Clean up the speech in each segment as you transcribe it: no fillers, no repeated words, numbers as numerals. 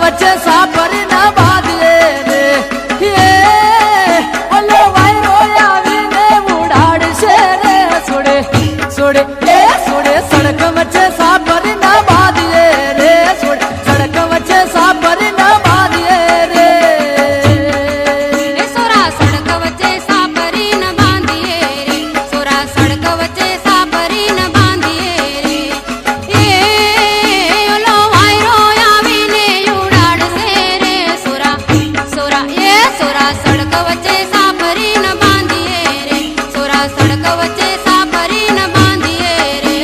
વચ્ચે સાપરી ના બાંધીએ રે ઓલો વાયરો આવીને ઉડાડશે રે સોડે સોડે સોડે સડક વચ્ચે સાપરી ના બાંધીએ રે સોડે સડક વચ્ચે સાપરી ના બાંધીએ રે સોરા સડક વચ્ચે સાપરી ન બાંધીએ રે સોરા સડક વચ્ચે સાપરી ન બાંધીએ રે ઓલો વાયરો આવીને ઉડાડશે રે સોરા સોરા સોરા સડક વચ્ચે સાપરી ન બાંધીએ રે સોરા સડક વચ્ચે સાપરી ન બાંધીએ રે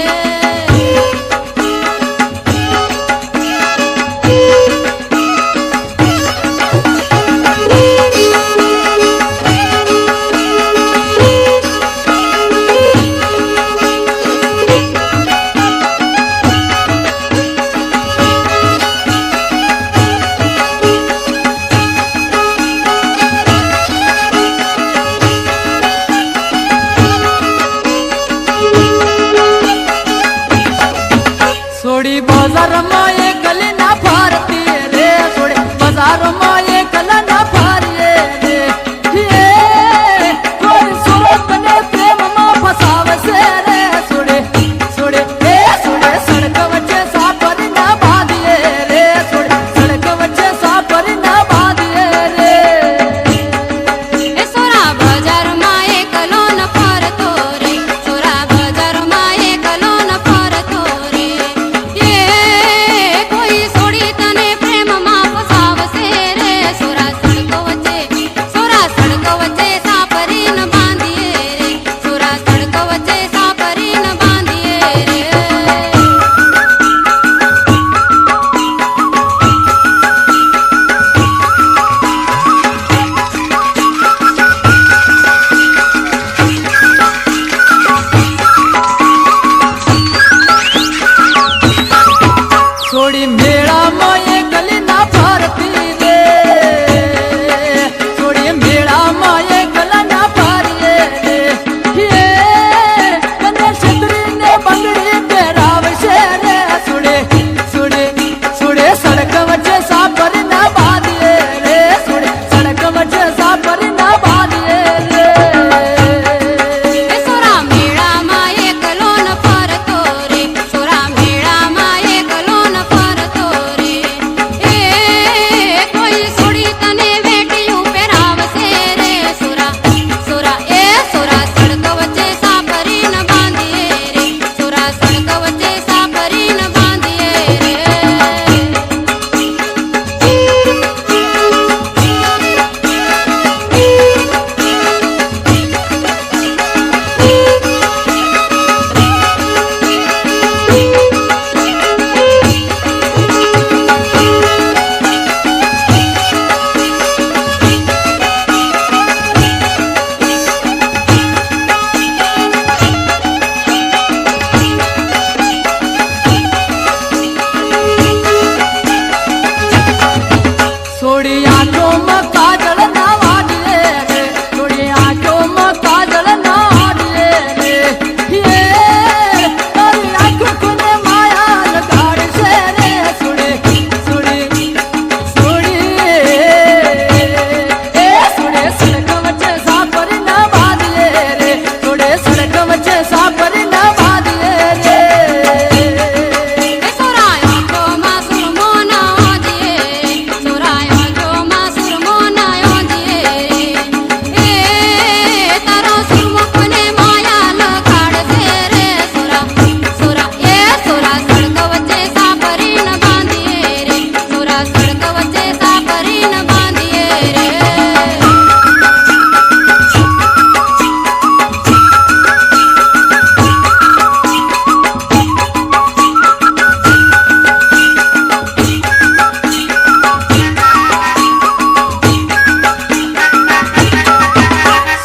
સોડી બજારમાં એ ગલી ના ફારતી રે સોડી બજારમાં એ ગલા ના ફારીએ રે કોઈ સુરત ને પ્રેમમાં ફસાવશે રે સોડે સોડે સોડે સડક વચ્ચે સાપરી ના બાંધીએ રે સોડે સડક વચ્ચે સાપરી ના બાંધીએ રે સોરા બજારમાં એકલો ન ફરતો રે સોરા બજારમાં એકલો ન ફરતો રે કોઈ સોડી તને પ્રેમમાં ફસાવશે રે સોરા સડક વચ્ચે સાપરી ન બાંધીએ રે સોરા સડક વચ્ચે સાપરી ન બાંધીએ રે સોડી મેળામાં એ ગલી ના ફરતી રે સોડી મેળામાં એ ગલા ના ફારીએ રે મને છત્રીને બંગડી પહેરાવશે રે સોડે સોડે સોડે સડક વચ્ચે સાપરી ના બાંધીએ રે સોડે સડક વચ્ચે સાપરી ના બાંધીએ રે સોરા મેળામાં એકલો ન ફરતો રે સોરા મેળામાં એકલો ન ફરતો રે કોઈ સોડી તને વેટિયું પહેરાવશે રે સોરા સોરા સોરા સડક વચ્ચે સાપરી ન બાંધીએ રે સોરા સડક વચ્ચે સાપરી ન બાંધીએ રે સોડી આંખોમાં કાજળ ના વાડીએ રે સોડી આંખોમાં કાજળ ના વાડીએ રે તારી આંખ કોને માયા લગાડશે રે સોડે સોડી સોડી સોડે સડક વચ્ચે સાપરી ના બાંધીએ રે સોડે સડક વચ્ચે સાપરી ના બાંધીએ રે સોરા આંખોમાં સુરમો ના ઓજીએ સોરા આંખોમાં સુરમો ના ઓજીએ તારો સુરમો કોને માયા લગાડશે રે સોરા સોરા સોરા સડક વચ્ચે સાપરી ન બાંધીએ રે સોરા સડક વચ્ચે સાપરી ન બાંધીએ રે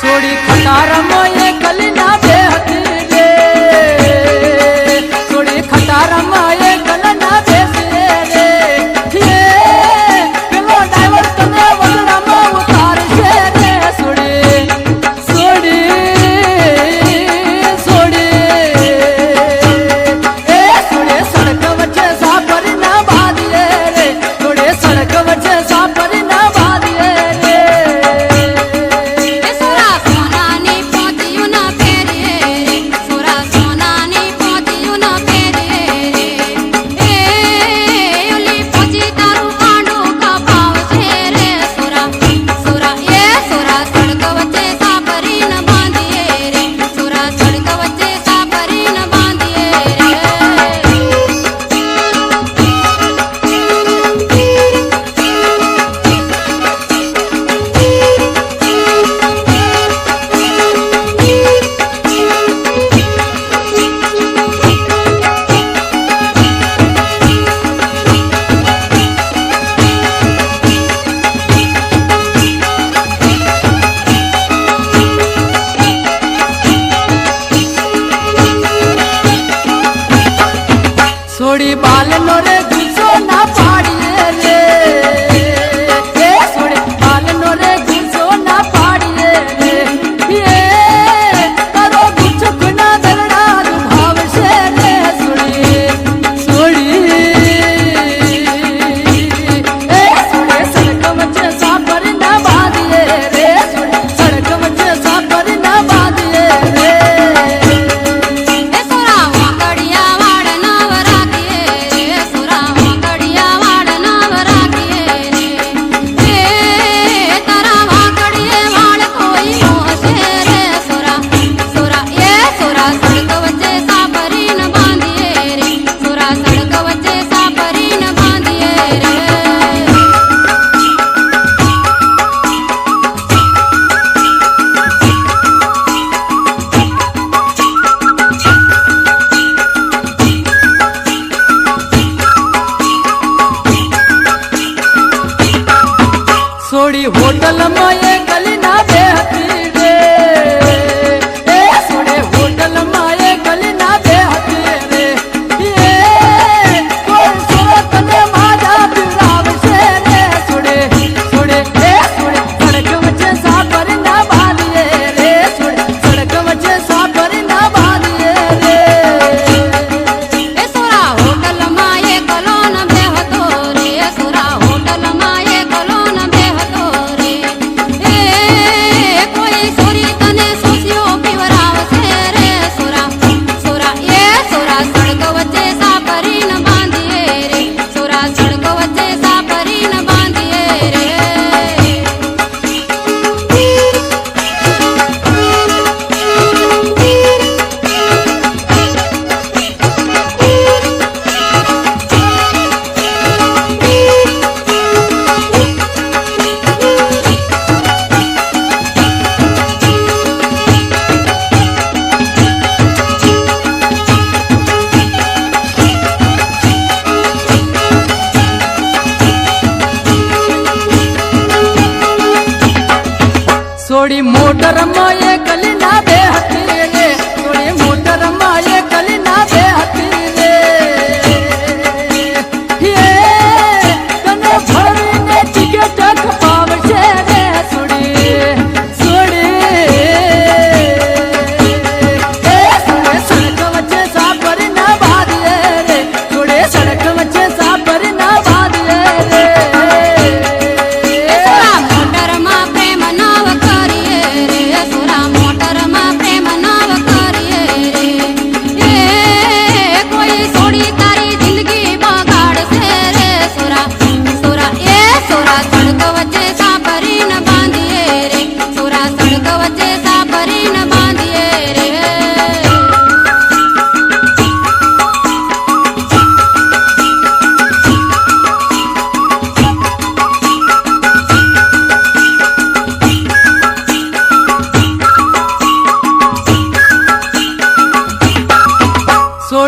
સોડી ખટારમાં એ ગલી ના બેહતી રે સોડી ખટારમાં એ ગલા ના બેસીએ રે પેલો ડ્રાઈવર તને વગડામાં ઉતારશે રે સોડી સોડી સોડી સોડે સડક વચ્ચે સાપરી ના બાંધીએ રે સોડે સડક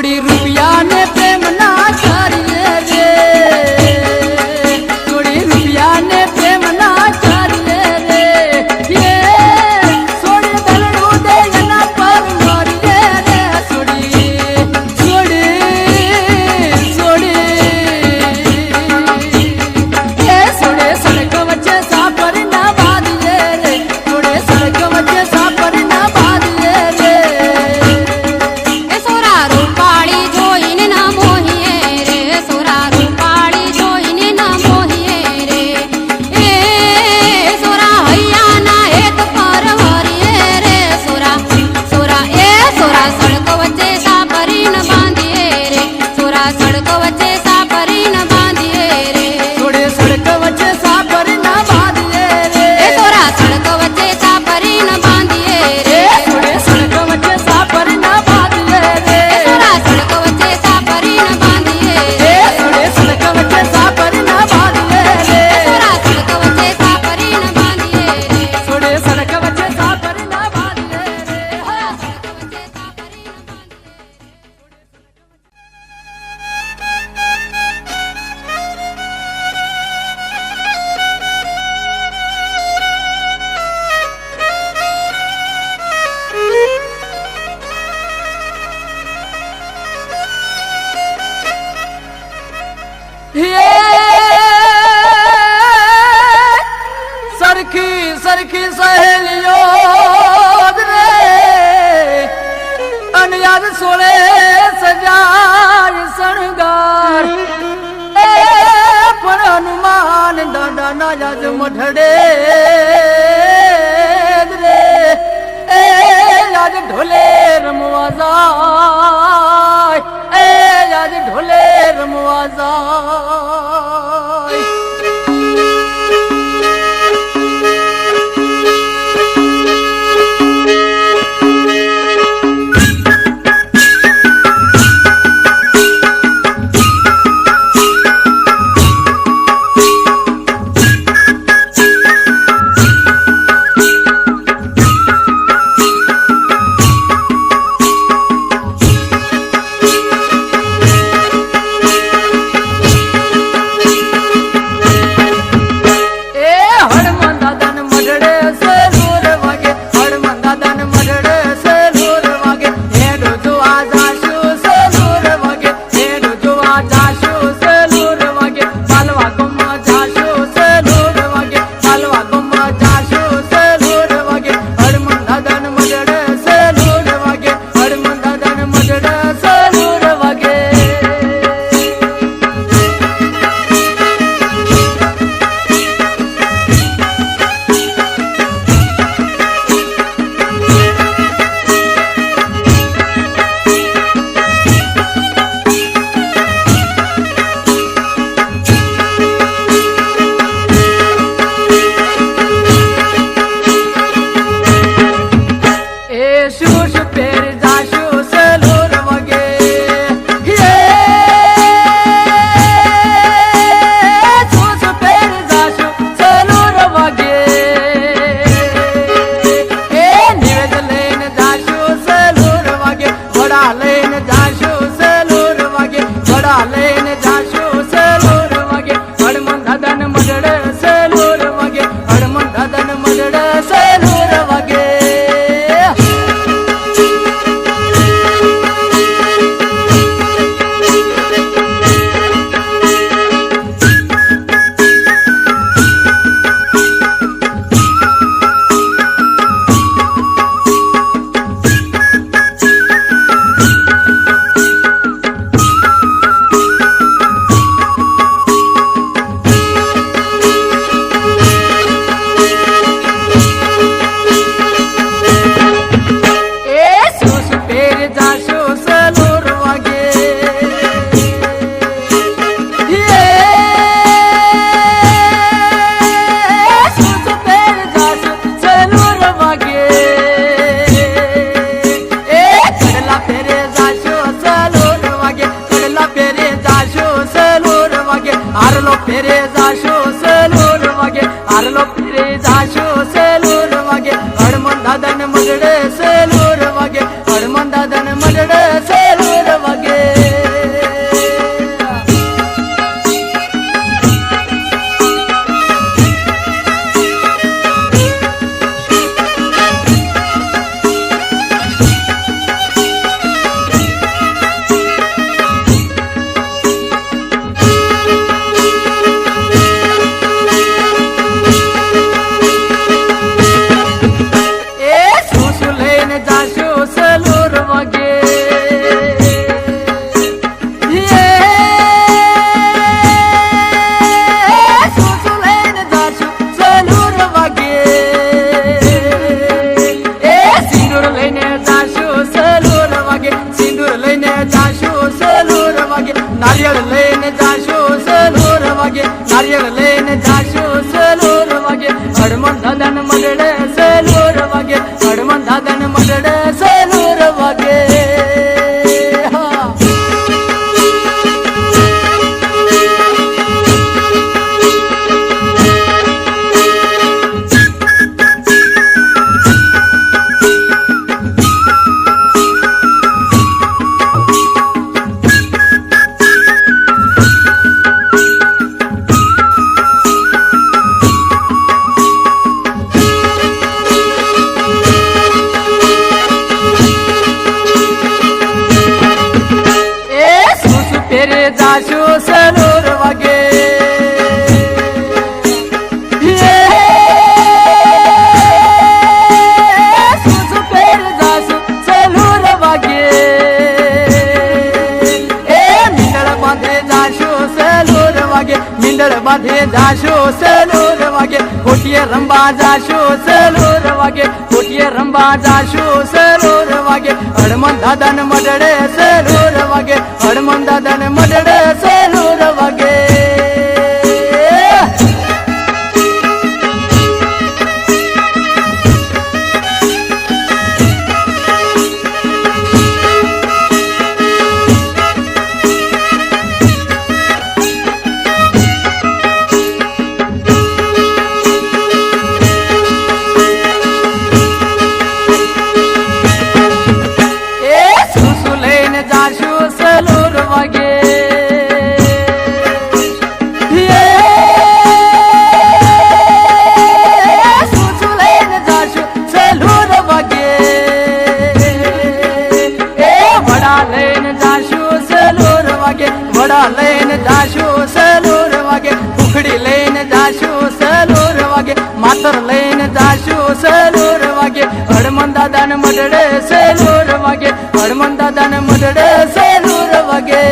છોડી રૂપિયા ને પ્રેમ ના કરીએ રે છોડી રૂપિયા ને પ્રેમ ના કરીએ રે છોડી દલડું દે એના પર મારીએ રે છોડી છોડી છોડી છોડે સડક વચ્ચે સાપર ના બાંધીએ રે છોડે સડક વચ્ચે સાપર ના બાંધીએ રે એ સોરા રૂપાળી જોઈને ના મોહીએ રે સોરા રૂપાળી જોઈને ના મોહીએ રે એ સોરા હૈયાના એક પર વરીએ રે સોરા સોરા એ સોરા સડક વચ્ચે સાપરીન બાંધીએ રે સોરા સડક વચ્ચે સાપરીન બાંધીએ રે છોડે સડક વચ્ચે સાપર ના બાંધીએ રે એ સોરા સડક વચ્ચે સાપરીન બાંધીએ રે છોડે સડક વચ્ચે સાપર ના બાંધીએ રે એ સોરા સડક વચ્ચે સાપરીન બાંધીએ રે છોડે સડક વચ્ચે સાપર ના બાંધીએ રે સોરા સડક વચ્ચે સાપરીન બાંધીએ રે છોડે સડક વચ્ચે સાપર ના બાંધીએ રે સોરા સડક વચ્ચે સાપરીન બાંધીએ સરખી સરખી સહેલીઓ રે અનયાદ સોળે સજાય શણગાર એ પણ હનુમાન દાદા ના યાદ મઠડે રે એ યાદ ઢોલે રમવા જાય એ યાદ ઢોલે રમવા જાય આરલો ફેરે જાશો સલોર વાગે આરલો ફેરે જાશો સલોર વાગે હડમન દાદા ને મગડે સલોર વાગે હડમન દાદા ને મગડે સલોર વાગે हनुमान दादा मडड़े सेलूर वागे हनुमान दादा मडड़े सेलूर वागे जाशो सेलूर वागे सुसु पेर जाशो सेलूर वागे मिंडल बांधे जाशो सेलूर वागे मिंडल बांधे जाशो सेलूर वागे कोटिये रंबा जाशो सेलूर वागे कोटिये रंबा जाशो सेलूर वागे हनुमान दादा मडड़े सेलूर वागे हनुमान दादा मडड़े सेलूर वागे जाशो सेलूर वागे सुसुलेन जाशो सेलूर वागे वड़ा लेन जाशो सेलूर वागे वड़ा लेन जाशो सेलूर वागे उखड़ी लेन जाशो सेलूर वागे मातर लेन जाशो सेलूर वागे हनुमान दादा मडड़े सेलूर वागे हनुमान दादा मडड़े सेलूर वागे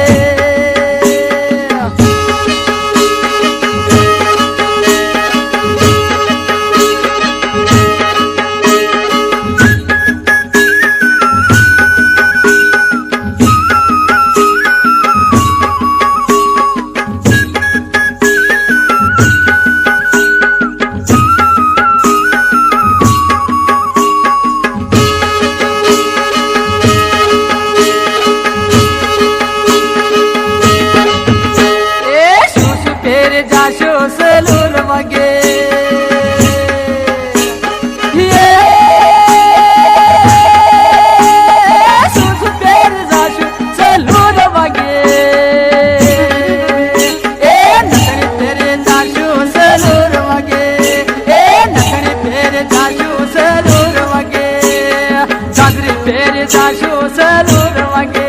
जाशो सेलूर वागे सुसु पेर जाशो सेलूर वागे नखनी पेरे जाशो सेलूर वागे नखनी पेरे जाशो सेलूर वागे चादरी पेरे जाशो सेलूर वागे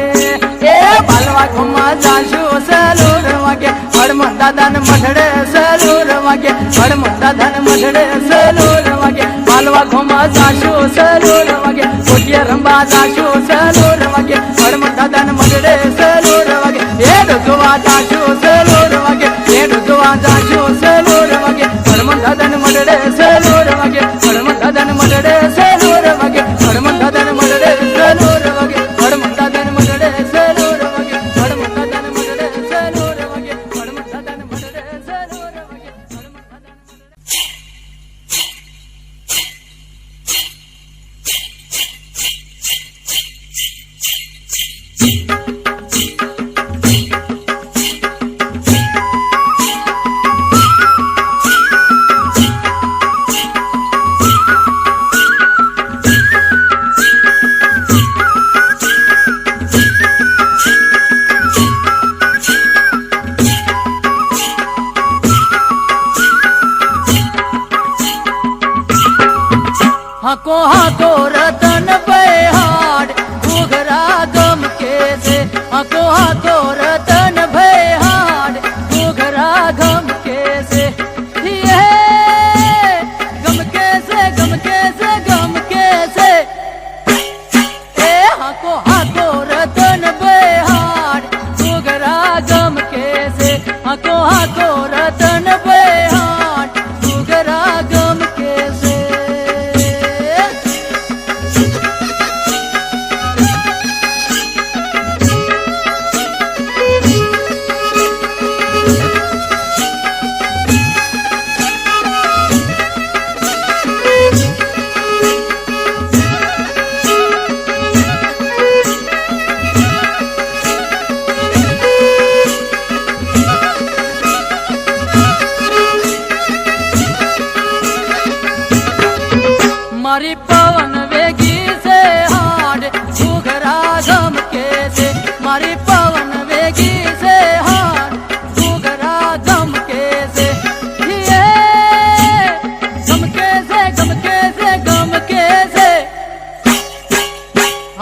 बालवा घुमा जाशो सेलूर वागे हनुमान दादा मडड़े सेलूर वागे हनुमान दादा मडड़े सेलूर वागे बालवा घुमा जाशो सेलूर वागे कोटिया रंबा जाशो सेलूर वागे हनुमान दादा मडड़े सेलूर वागे एडो जुवा जाशो सेलूर वागे एडो जुवा जाशो सेलूर वागे हनुमान दादा मडड़े सेलूर वागे हनुमान दादा मडड़े सेलूर वागे हनुमान दादा मडड़े सेलूर वागे हनुमान दादा मडड़े सेलूर वागे हनुमान दादा मडड़े सेलूर वागे हनुमान दादा मडड़े सेलूर वागे हनुमान दादा हको रतन बेहाड़ घुघरा गम के से हको रतन बेहाड़ घुघरा गम के से ये गम के से गम के से गम के से ए हको रतन बेहाड़ घुघरा गम के से हको रतन बेहाड़ घुघरा गम के से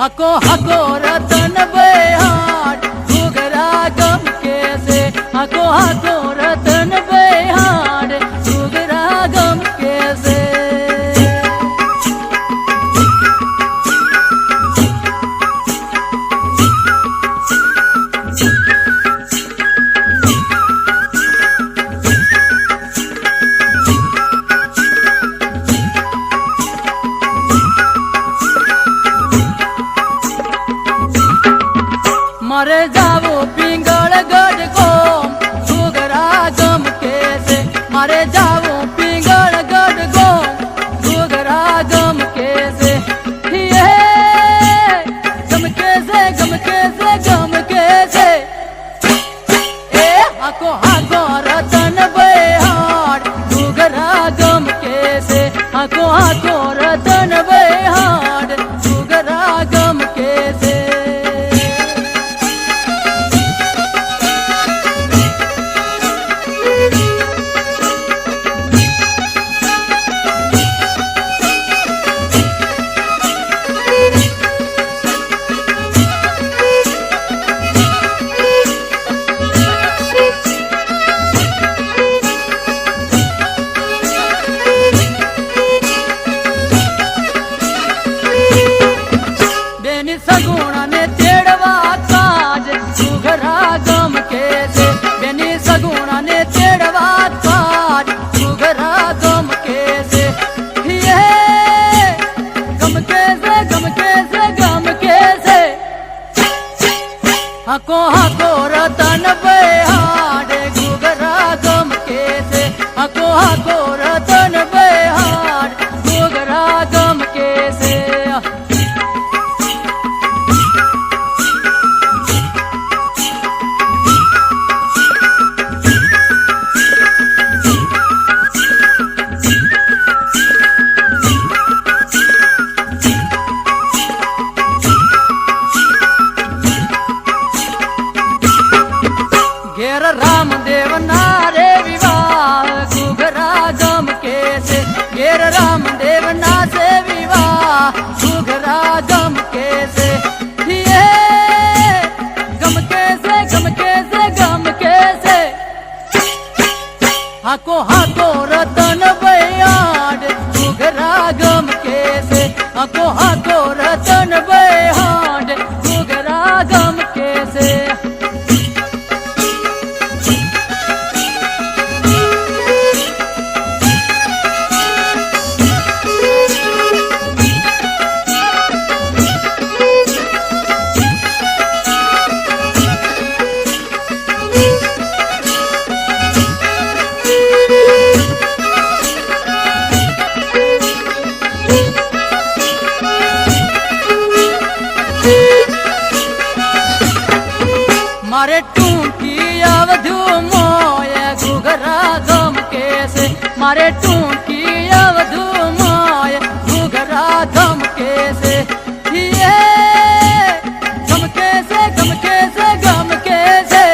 हको हको रतन बेहार घुघरा गम के से हको हको रतन बेहार घुघरा गम के से मरे जावो पिंगल गढ़ गोम घुघरा गम के से मरे जावो पिंगल गढ़ गोम घुघरा गम के से ये गम के से गम के से गम के से ए हको हको रतन बेहार घुघरा गम के से हको हको रतन बेहार घुघरा गम के से सगुणा ने तेड़वा काज घुघरा गम के से बेनी सगुणा ने तेड़वा काज घुघरा गम के से ये गम के से गम के से गम के से हको हको रतन बेहार घुघरा गम के से हको हको रतन बेहार घुघरा गम के से घेर रामदेव नारे विवाह घुघरा गम के से घेर रामदेव ना से विवाह घुघरा गम के से ये गम के से गम के से गम के से हको हको रतन बेहार घुघरा गम के से हको हको रतन बेहार घुघरा गम के से मारे टूटी अवधु मोय घुघरा गम के से मारे टूटी अवधु मोय घुघरा गम के से ये गम के से गम के से गम के से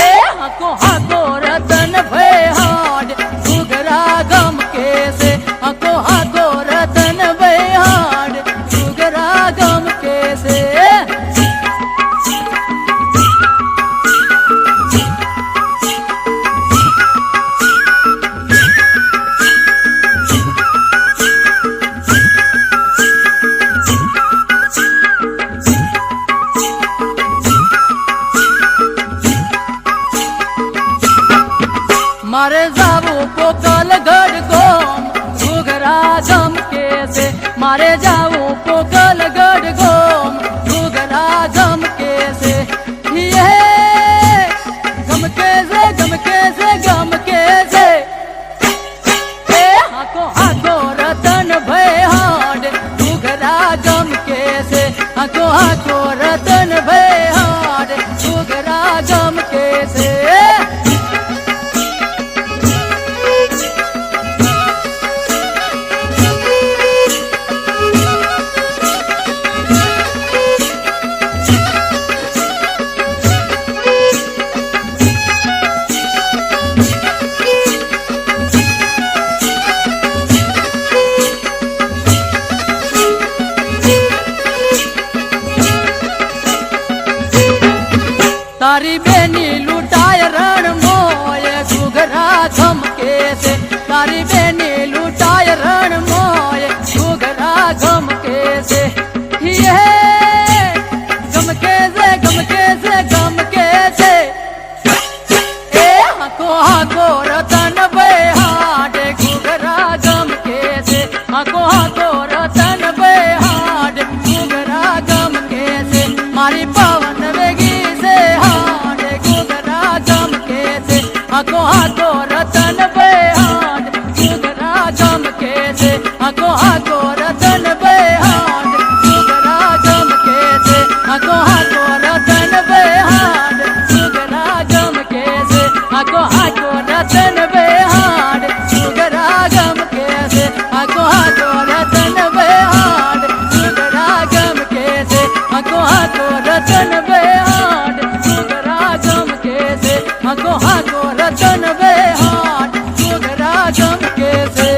ए हको हको रतन बेहार घुघरा गम के से हको हको रतन बेहार घुघरा गम के से मारे जावो पोकल गढ़ गोम घुघरा गम के से मारे जावो पोकल गढ़ गोम घुघरा गम के से ये गम के से गम के से गम के से ए हको हको रतन बेहार घुघरा गम के से हको हको रतन बेहार घुघरा गम के से તારી બેની લૂંટાય રણ મોય ઘૂઘરા ગમકે છે તારી બેની લૂંટાય રણ મોય ઘૂઘરા ગમકે છે ગમકે છે ગમકે છે ગમકે છે એ હાકો હાકો રતન ભાઈ હાડે ઘૂઘરા ગમકે છે હાકો હાકો રતન ભાઈ હાડે ઘૂઘરા ગમકે છે મારી પવન વેગી છે હાડે ઘૂઘરા ગમકે છે હાકો હાકો રતન ભાઈ હાડે ઘૂઘરા ગમકે છે હાકો હાકો રતન ભાઈ હાડે ઘૂઘરા ગમકે છે હાકો હાકો રતન ભાઈ હાડે ઘૂઘરા ગમકે છે હાકો હાકો રતન ભાઈ હાડે ઘૂઘરા ગમકે છે હાકો હાકો રતન ભાઈ હાડે ઘૂઘરા ગમકે છે હાકો હાકો રતન ભાઈ હાડે ઘૂઘરા ગમકે છે હાકો હાકો રતન ભાઈ હાડે ઘૂઘરા ગમકે છે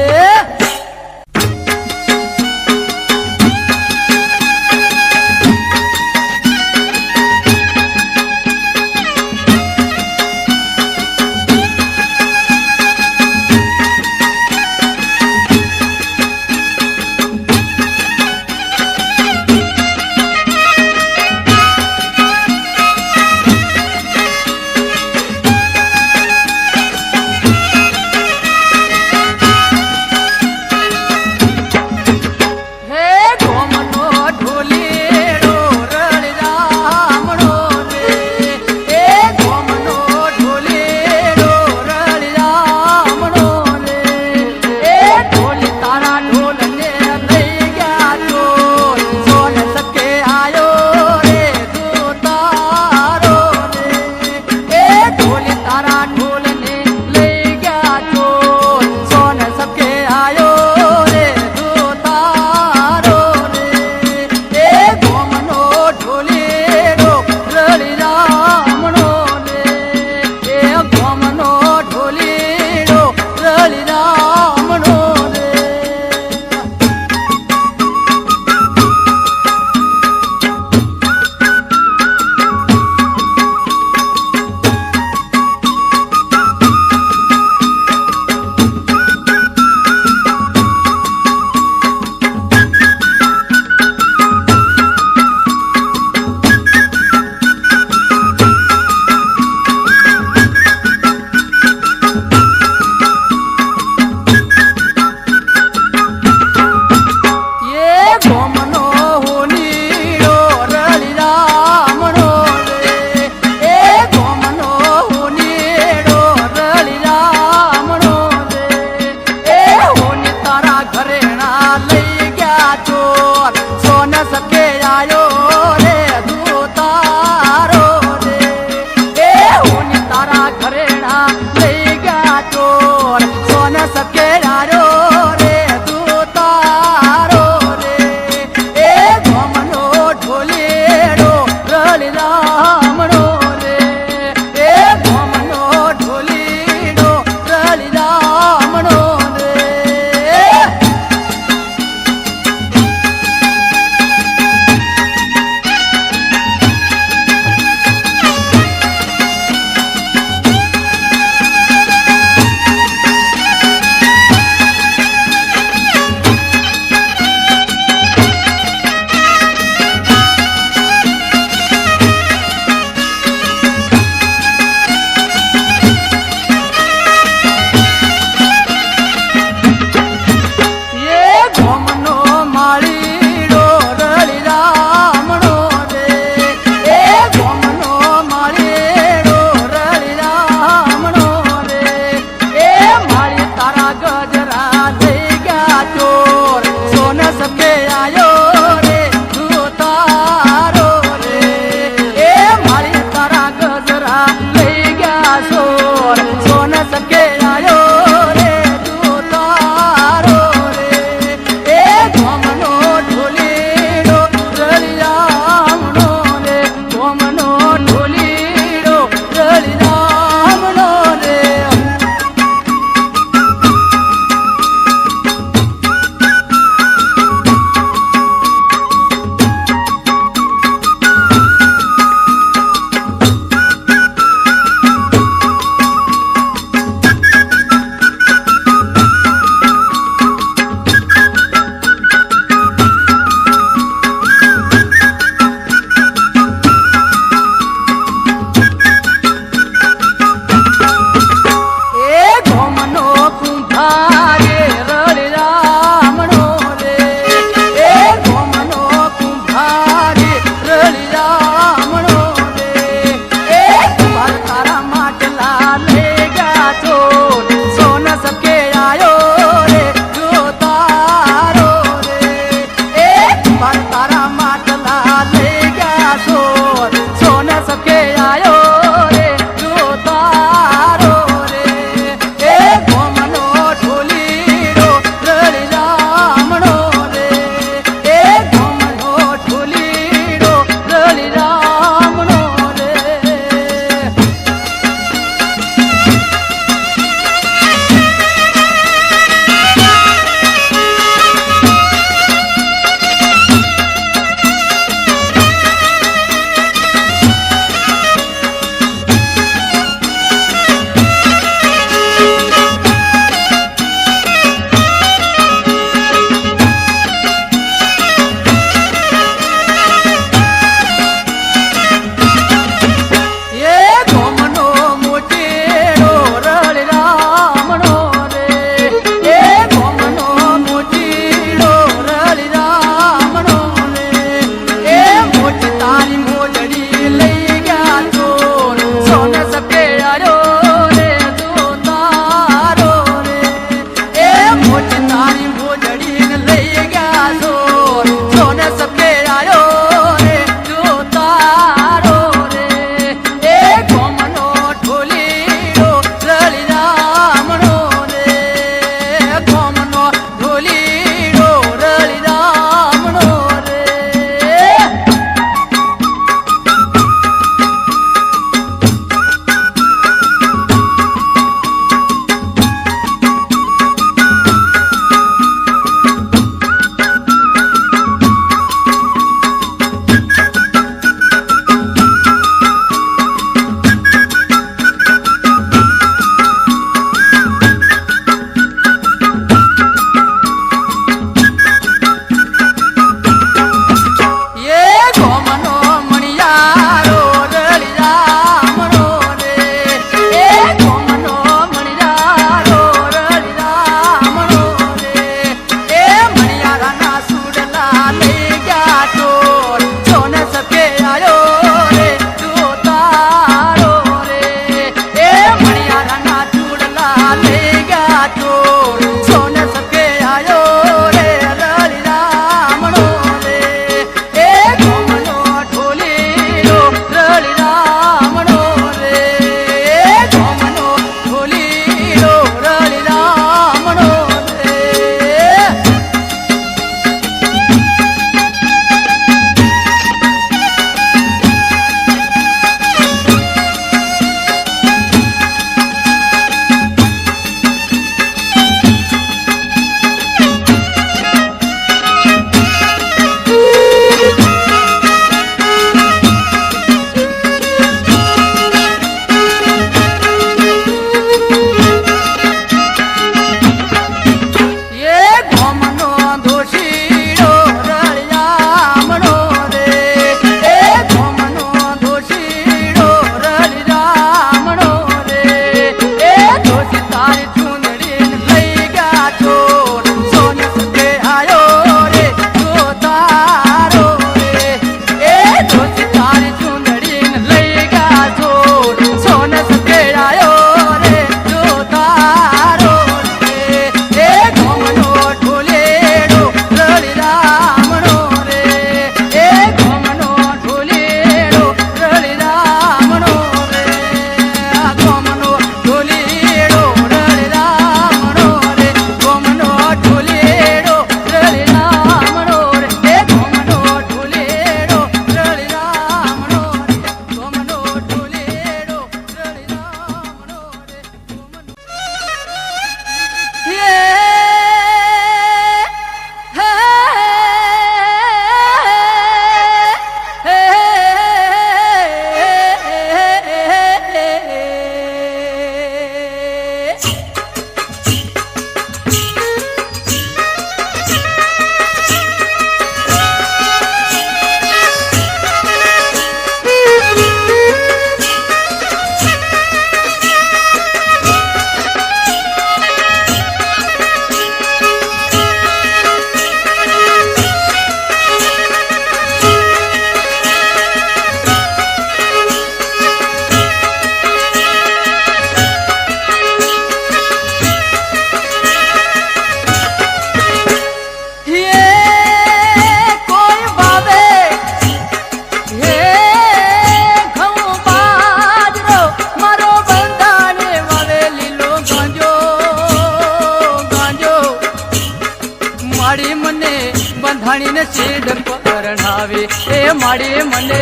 પરણાવે એ માડી મને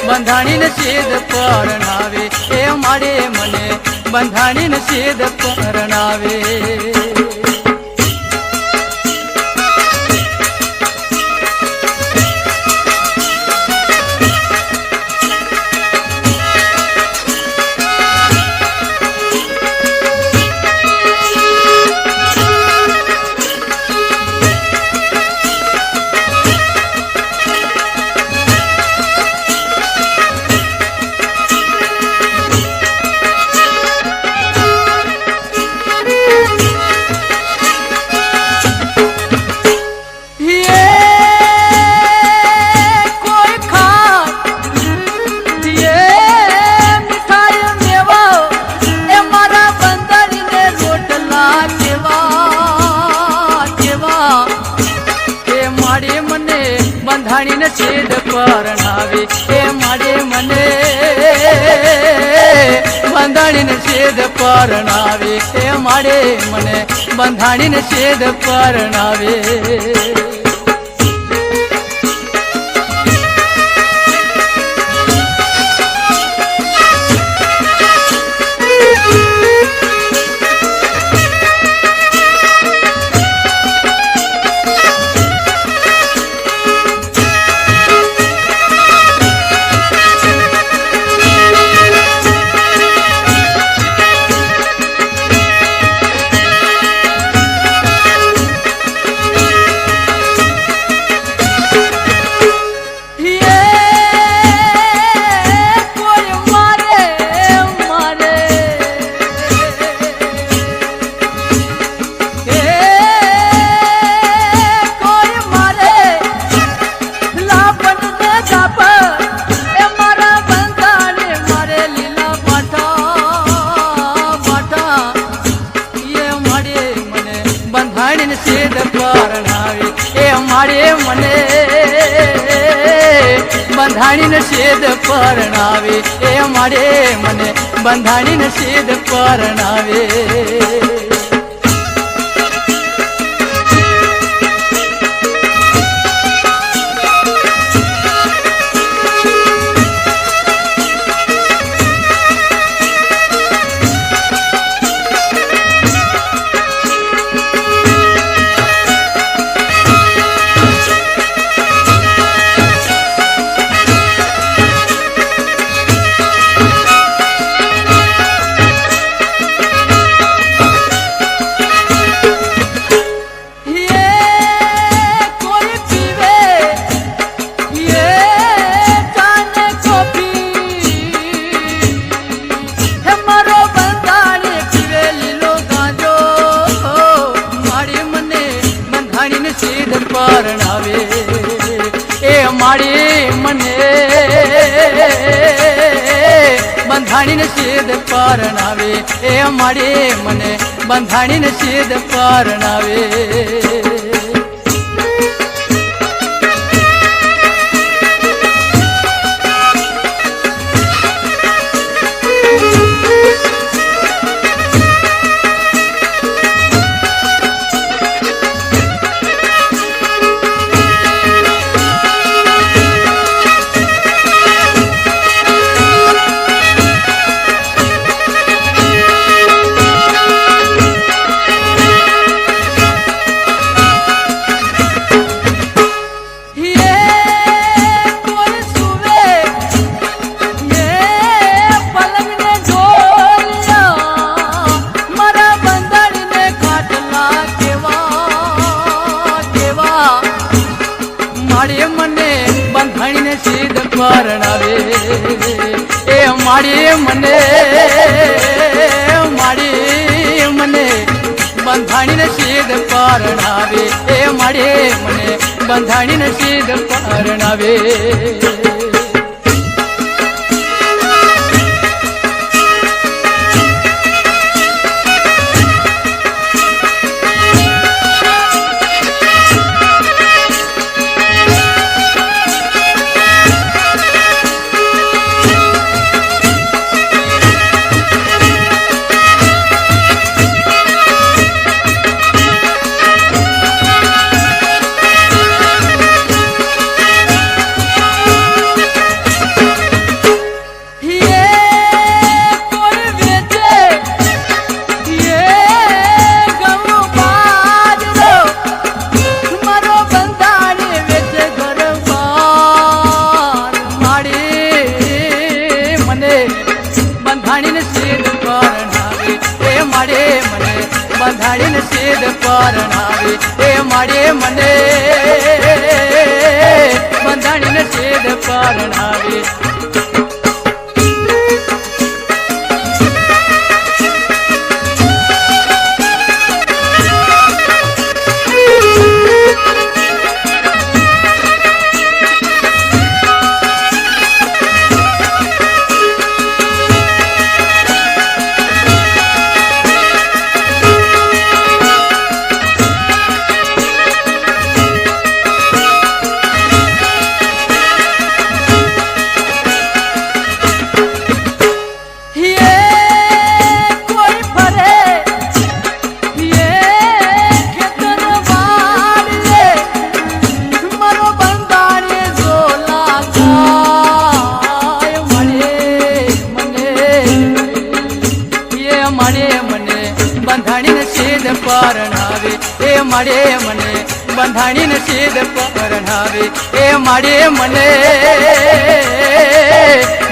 બંધાણીને સીધ પરણાવે એ માડે મને બંધાણીને સીધ પરણાવે બંધાણીને સીધ પરણાવે એ માડે મને બંધાણીને સીધ પરણાવે એ માડે મને બંધાણીને સીધ પરણાવે સીધ પરણાવે એ માડે મને બંધાણીને સીધ પરણાવે એ માડે મને બંધાણીને સીધ પરણાવે પરણાવે એ માડી મને બંધાણીને સીધ પરણાવે એ માડી મને બંધાણીને સીધ પરણાવે પરણાવે એ માડી મને બંધાણીને સીધ પરણાવે એ માડી મને બંધાણીને સીધ પરણાવે બંધાણીને શેદ પરણાવે એ માડે મને બંધાણીને શેદ પરણાવે પરણાવે એ માડે મને બંધાણીને શેદ પરણાવે એ માડે મને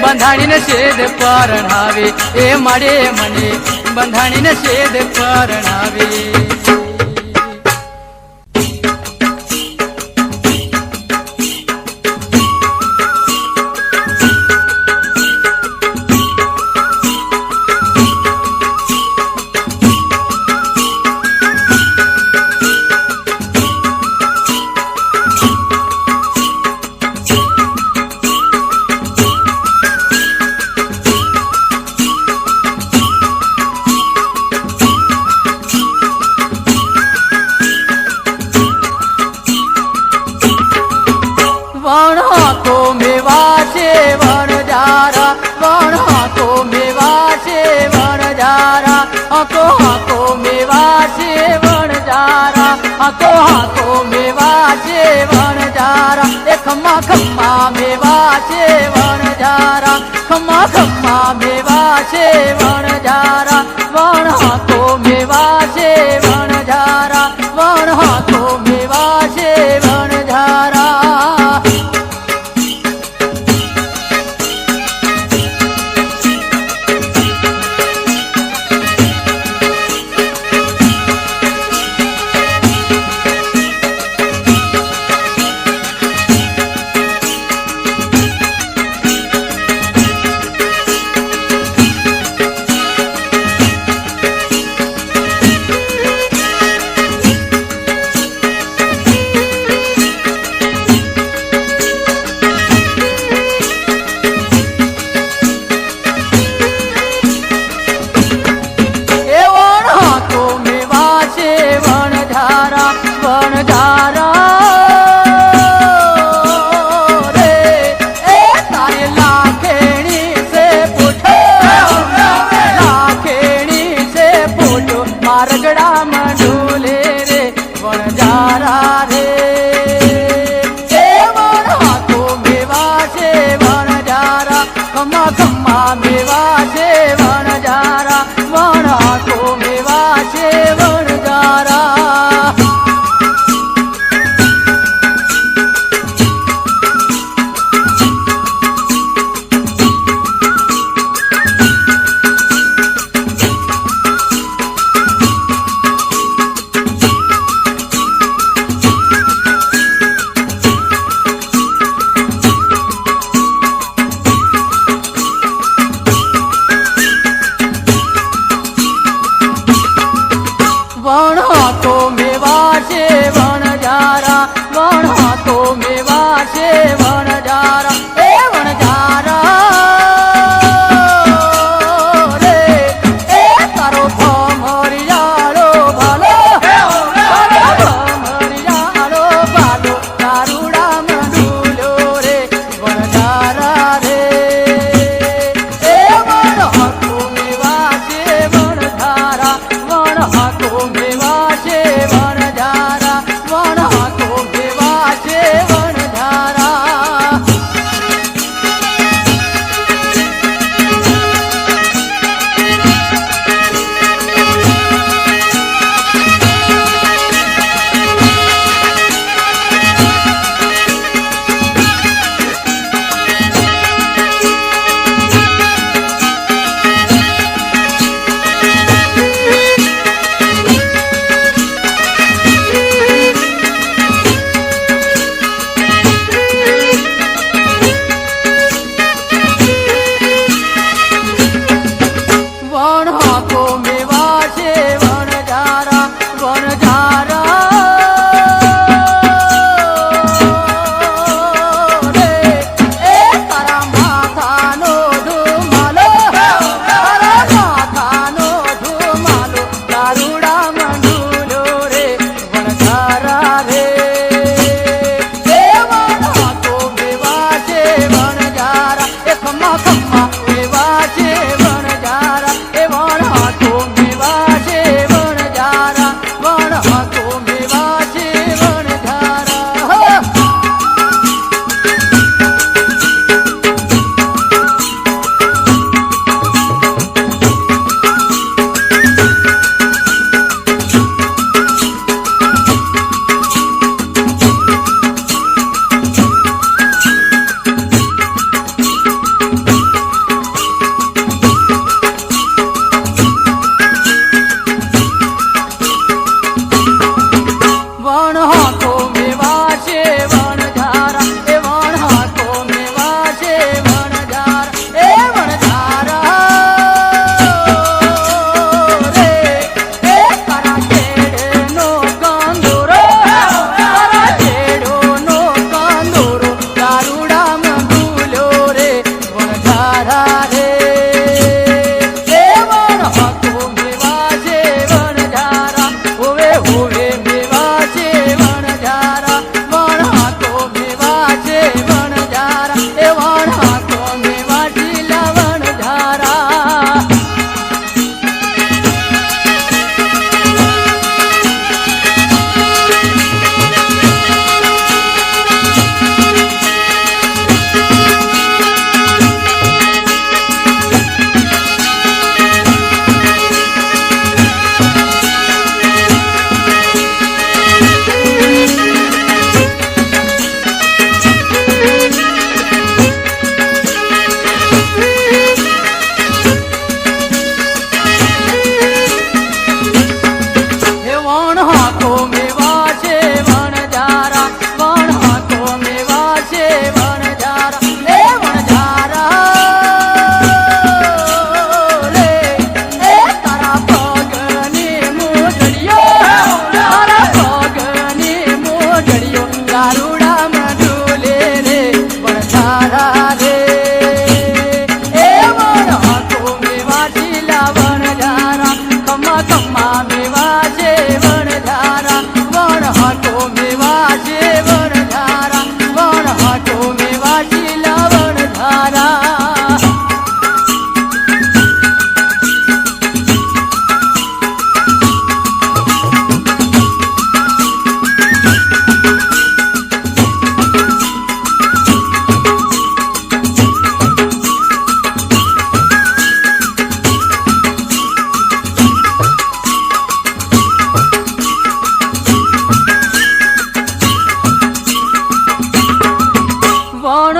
બંધાણીને શેદ પરણાવે એ માડે મને બંધાણીને શેદ પરણાવે वणको मेवा से वणजारा वणको मेवा से वणजारा हको मेवा से वणजारा हको मेवा से वणजारा ए खम्मा खम्मा मेवा से वणजारा खम्मा खम्मा मेवा से वणजारा वणको मेवा से वणजारा वणको मेवा से वणजारा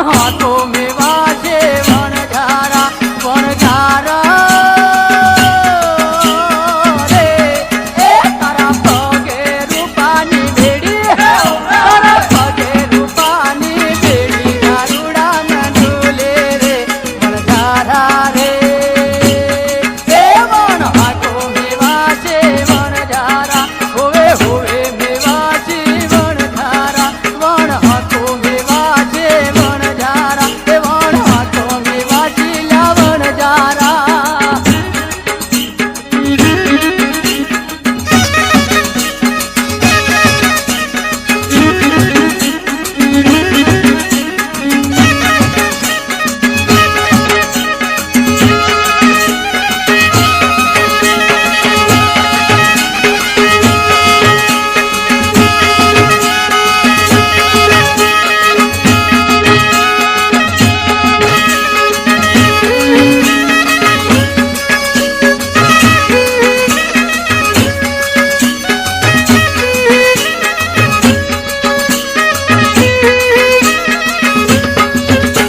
હાથો મેવા છે વણઝારા વણઝારા રે એ તારા પગે રૂપાની બેડી તારા પગે રૂપાની બેડી ગારુડા ના ઝૂલે રે વણઝારા રે એ વણ હાથો મેવા છે વણઝારા હોવે હોવે મેવા છે વણઝારા વણ હાથો મેવા છે વણઝારા એ વણ હાથો મેવા છે વણઝારા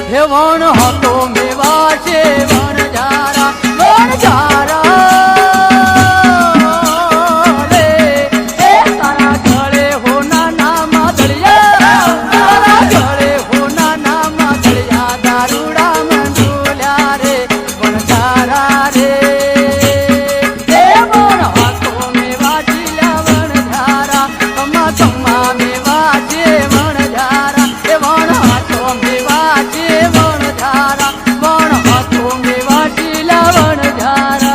હે વણ હતો મેવા છે વણઝારા વણઝારા રે એ તારા ગળે હોના નામ દળિયા તારા ગળે હોના નામ દળિયા દારૂડા મંડુલ્યા રે વણઝારા રે એ વણ હતો મેવા જીલા વણઝારા કમા કમા મેવા છે વણઝારા એ વણ હતો મેવા છે વણઝારા વણ હતો મેવા જીલા વણઝારા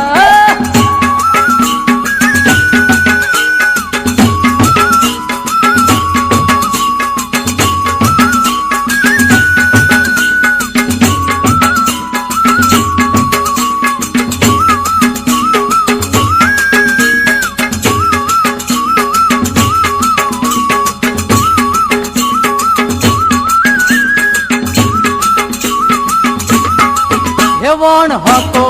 હે વણ હતો